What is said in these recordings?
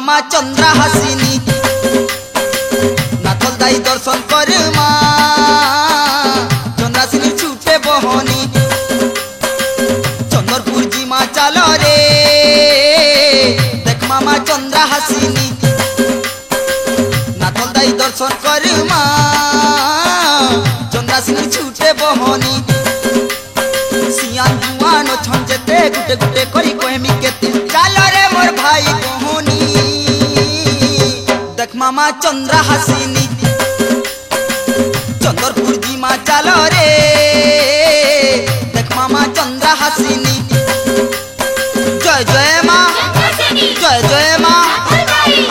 मामा चंद्रा हासिनी नाथल दाई दर्शन कर माँ चंद्रासिनी छूटे बहनी चंद्रपुर जी माँ चलो रे देख मामा चंद्रा हासिनी नाथल दाई दर्शन कर माँ चंद्रासिनी छूटे बहनी सियान जुआन छंजेते गुटे गुटे करी कहमी केते चलो रे मोर भाई कहनी देख मामा चंद्रा हासिनी चंद्रपुर जी माँ चलो रे देख मामा चंद्रा हासिनी जय जय माँ जय जय माँ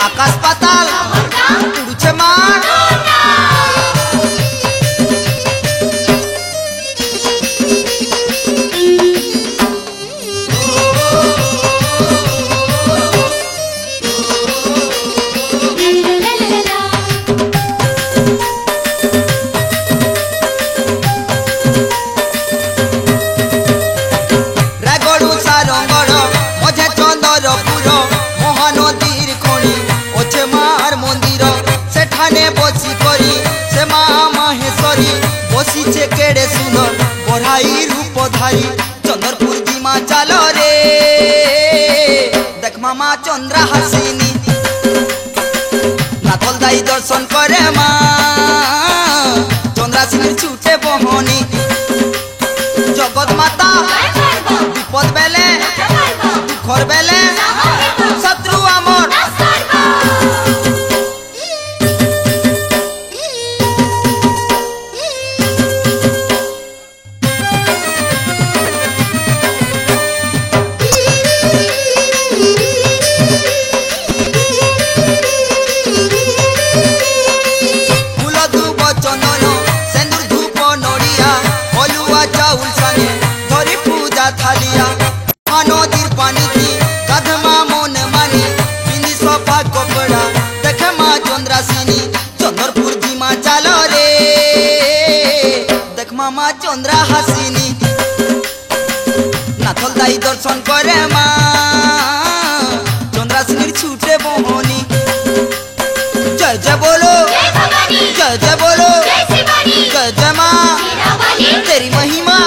आकाश पाताल उड़ुछे माँ बसीचे केड़े सुंदर बढ़ाई रूपधारी चंद्रपुर जी माँ चलो रे देख मामा चंद्रा हासिनी नाथल दाई दर्शन करे माँ चंद्रासिनी छूटे बहनी जगत माता विपद बेले दुखर बेले शत्रु आमर नदीर पानी की कदमा मन मानी पिंदी सफा कपड़ा देखे माँ चंद्रासिनी चंद्रपुर जी माँ चलो रे देख मामा चंद्रा हासिनी नाथल दाई दर्शन करे माँ चंद्रासिनी छूटे बहनी जय जय बोलो जय जय बोलो जय जय माँ तेरी महिमा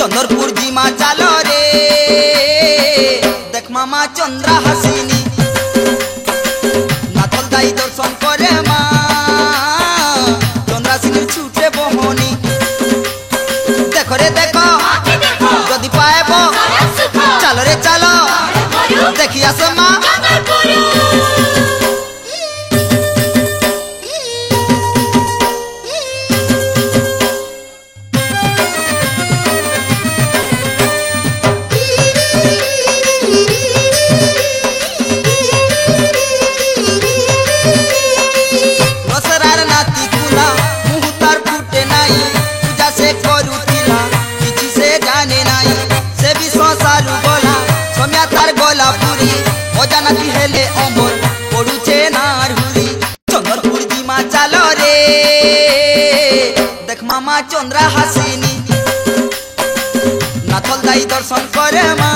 चंद्रपुर जी माँ चलो रे देख मामा चंद्रा हासिनी नाथल दाई दर्शन करे माँ चंद्रासिनी छूटे बहनी देखो रे देखो जदि पाएब चलो रे चलो देखी आसो माँ हेले अमर पड़ुचे नार हुरी चंद्रपुर जी माँ चलो रे देख मामा चंद्रा हासिनी नाथल दाई दर्शन करे माँ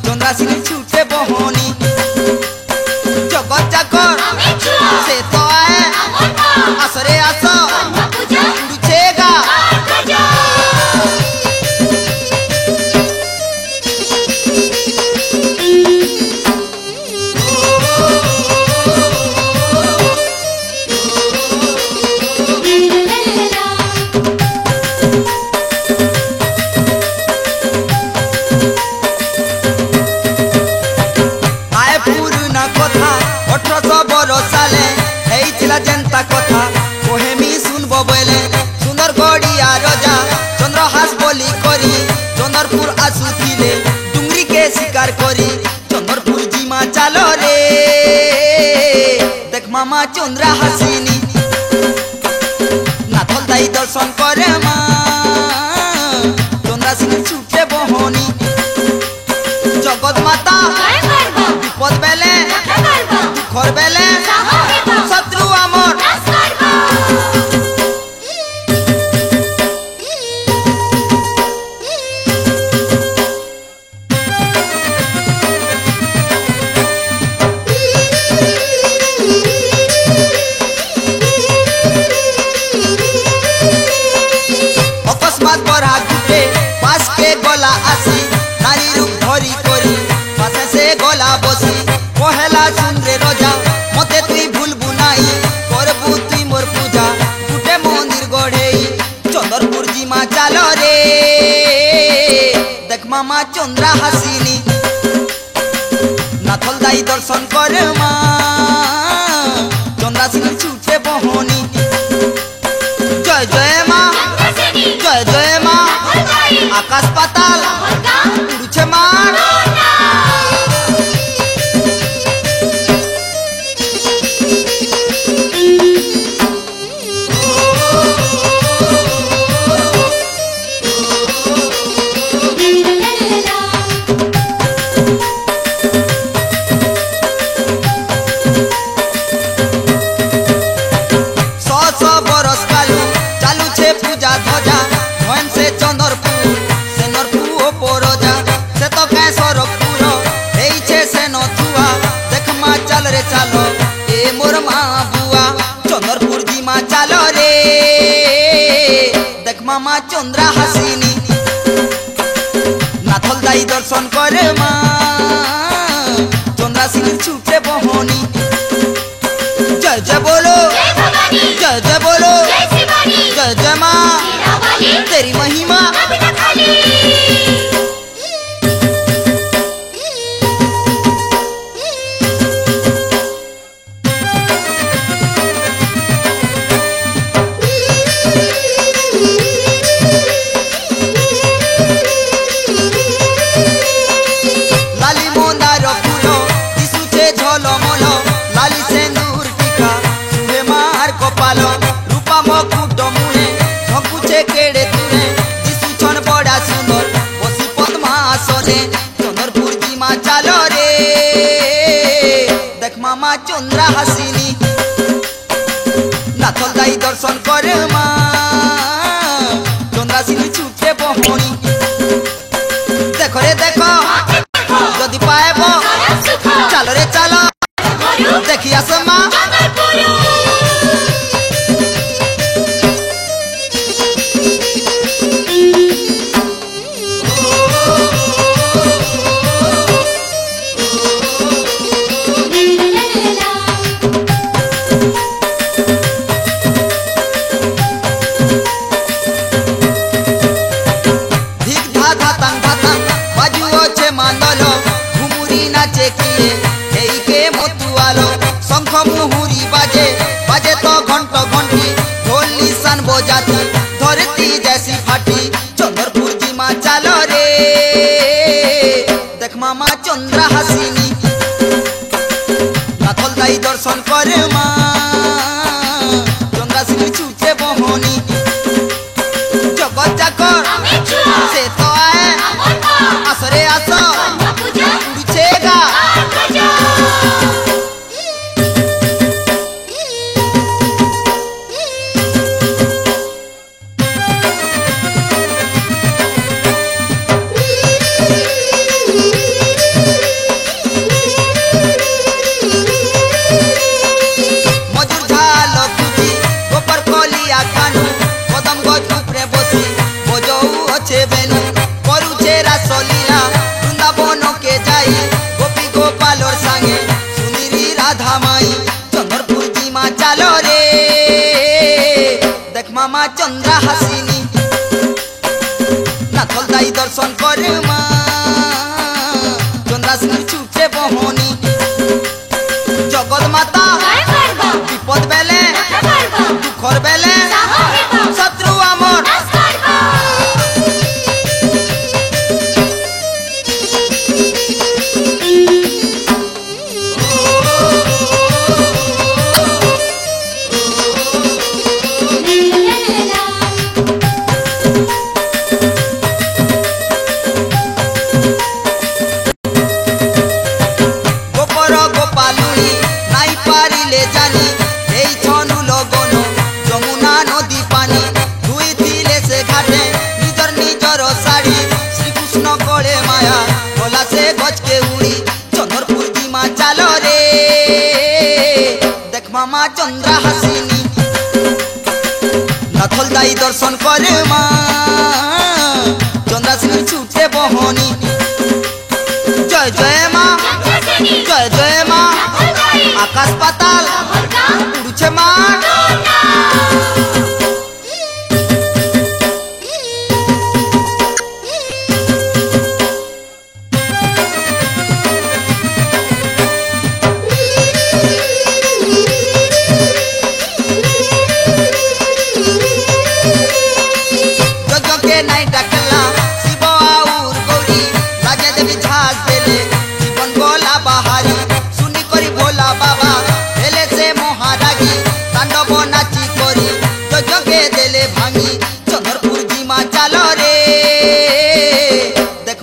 चंद्रासिनी छूटे बहनी जगत जाकर से तो आए आसरे आस उड़ुछेगा जेंता कथा कोहेमी सुनबो बोले सुंदर गड़िया रजा चंद्रहास बोली मामा चंद्रा हासिनी नाथल दाई दर्शन करे मा चंद्रा सिंह छुटे बहनी जगत माता विपद बेले दुखर बेले शत्रु आमर अकस्मात बरा गुटे पास के गला आसी नारी रूप धरी करी पासे से गला बसी पहला सुन रे रजा मते तुई भूलबु नाई करबु तुई मोर पूजा गुटे मंदिर गढ़ेई चंद्रपुर जीमा चाल रे देख मामा चंद्रा हासिनी नाथल दाई दर्शन करे मा चंद्रा सिंह छुटे बहनी जय जय मा जय जय मा आकाश पाताल उड़छे मार चालो ए मोर माँ बुआ चंद्रपुर जी माँ चालो रे देख मामा चंद्रा हासिनी नाथल दाई दर्शन करे माँ चंद्रा सिंह छुटे बहनी जय जय बोलो जय जय बोलो जय जय माँ तेरी महिमा रूपा मकुट मुहे झकुचे केड़े तुने दिसु छन बड़ा सुंदर बसी पद्मासने चंद्रपुर जी माँ चालो रे देख मामा चंद्रा हासिनी नाथल दाई दर्शन करे मा चंद्रा सिंह छुटे बहनी देख रे देखो जदि पाएबो चलो रे चलो देखी आस माँ शंख मुहुरी बाजे बाजे तो घंटो घंटी ढोल निशान बजाती धरती जैसी फाटी चंद्रपुर जी माँ चालो रे देख मामा चंद्रा हासिनी नाथल दाई दर्शन करे माँ चंद्रा सिंह छुटे बहनी जगत जाकर से तो आए आसरे आस उड़छेगा चंद्रपुर जी माँ चालो रे देख मामा चंद्रा हासिनी नाथल दाई दर्शन करे माँ चंद्रा सिंह छुटे बहनी जगत माता विपद बेले दुखर बेले शत्रु आमर मामा चंद्रा हासिनी नाथल दाई दर्शन करे मा चंद्रा सिंह छूटे बहनी जय जय माँ जय जय माँ आकाश पाताल उड़ुछे माँ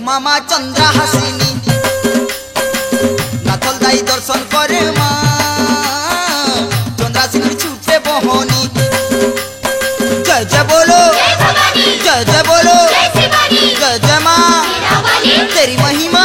मामा चंद्रा हासिनी नाथल दाई दर्शन करे मा चंद्रा सिंह छूटे बहनी जय जय बोलो जय जय बोलो जय जय माँ तेरी महिमा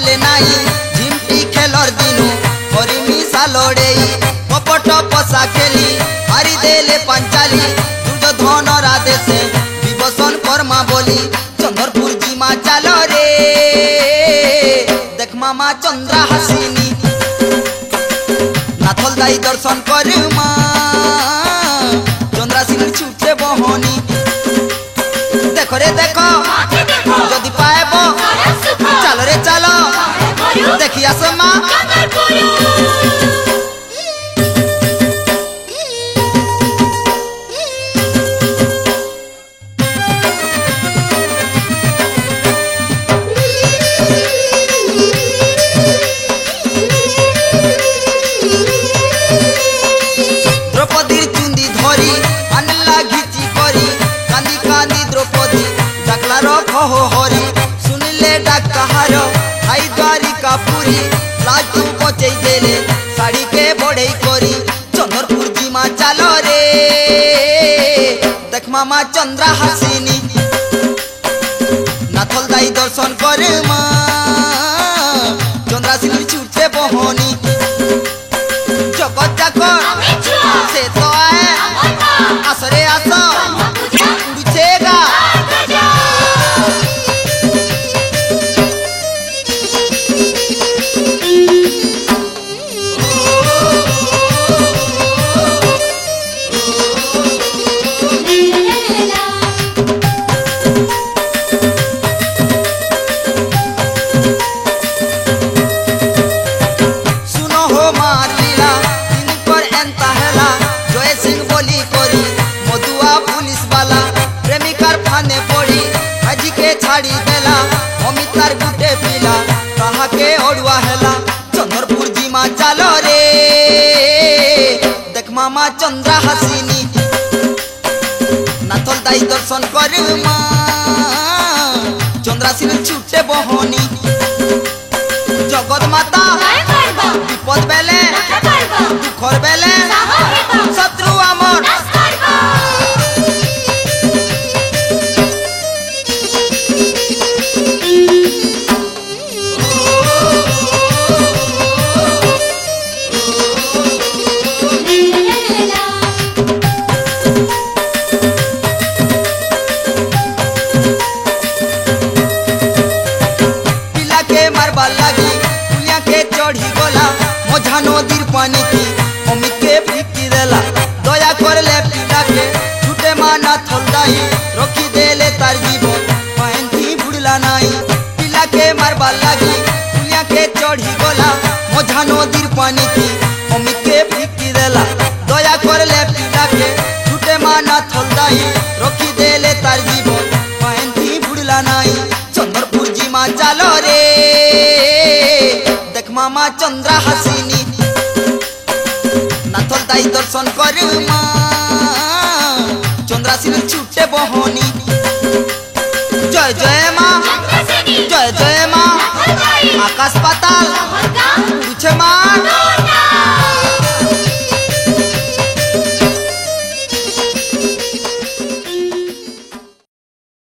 झिमटी खेलर दिनु हरी मिसा लड़े कपट पसा खेली हारी देले पांचाली दुर्योधन राधेशे विभूषण कर्मा बोली चंद्रपुर जीमा चलो रे देख मामा चंद्रा हासिनी नाथल दाई दर्शन कर मा चंद्रा सिंह छूटे बहनी देखो रे देखो जदि पाएब चलो रे चलो देखी आस माँ द्रौपदी चुंदी धरी आनला घिची करी कांदी कांदी द्रौपदी डाकला रख हो हरी सुनिले डाक कहार आई द्वारिका पुरी लाजू बचई देले साड़ी के बढ़ई करी चंद्रपुर जीमा चलो रे देख मामा चंद्रा हासिनी नाथल दाई दर्शन करे मा चंद्रा सिंह छूटे बहनी जगत जाकर से तो आए आसरे आस उड़ुछेगा छाड़ी देला अमितार गुटे पिला कहा के ओडुआ हेला चंद्रपुर जीमा चलो रे देख मामा चंद्रा हासिनी नाथल दाई दर्शन कर मा चंद्रा सिंह छूटे बहनी जगत माता विपद बेले दुखर बेले शत्रु आमर नदीर पानी की अमित के फिकी देला दया कर ले पिला के छूटे माना थलदाई रखी देले तार जीवन पानी बुड़ला नाई पिला के मारबा लागी पुलिया के चढ़ी गला मझा नदीर पानी की अमित के फिकी देला दया कर ले पिला के छूटे माना थलदाई रखी देले तार जीवन पानी बुड़ला नाई चंद्रपुर जीमा चलो रे देख मामा चंद्रा हासिनी नाथल दाई दर्शन कर मा चंद्रा सिंह छूटे बहनी হাসপাতাল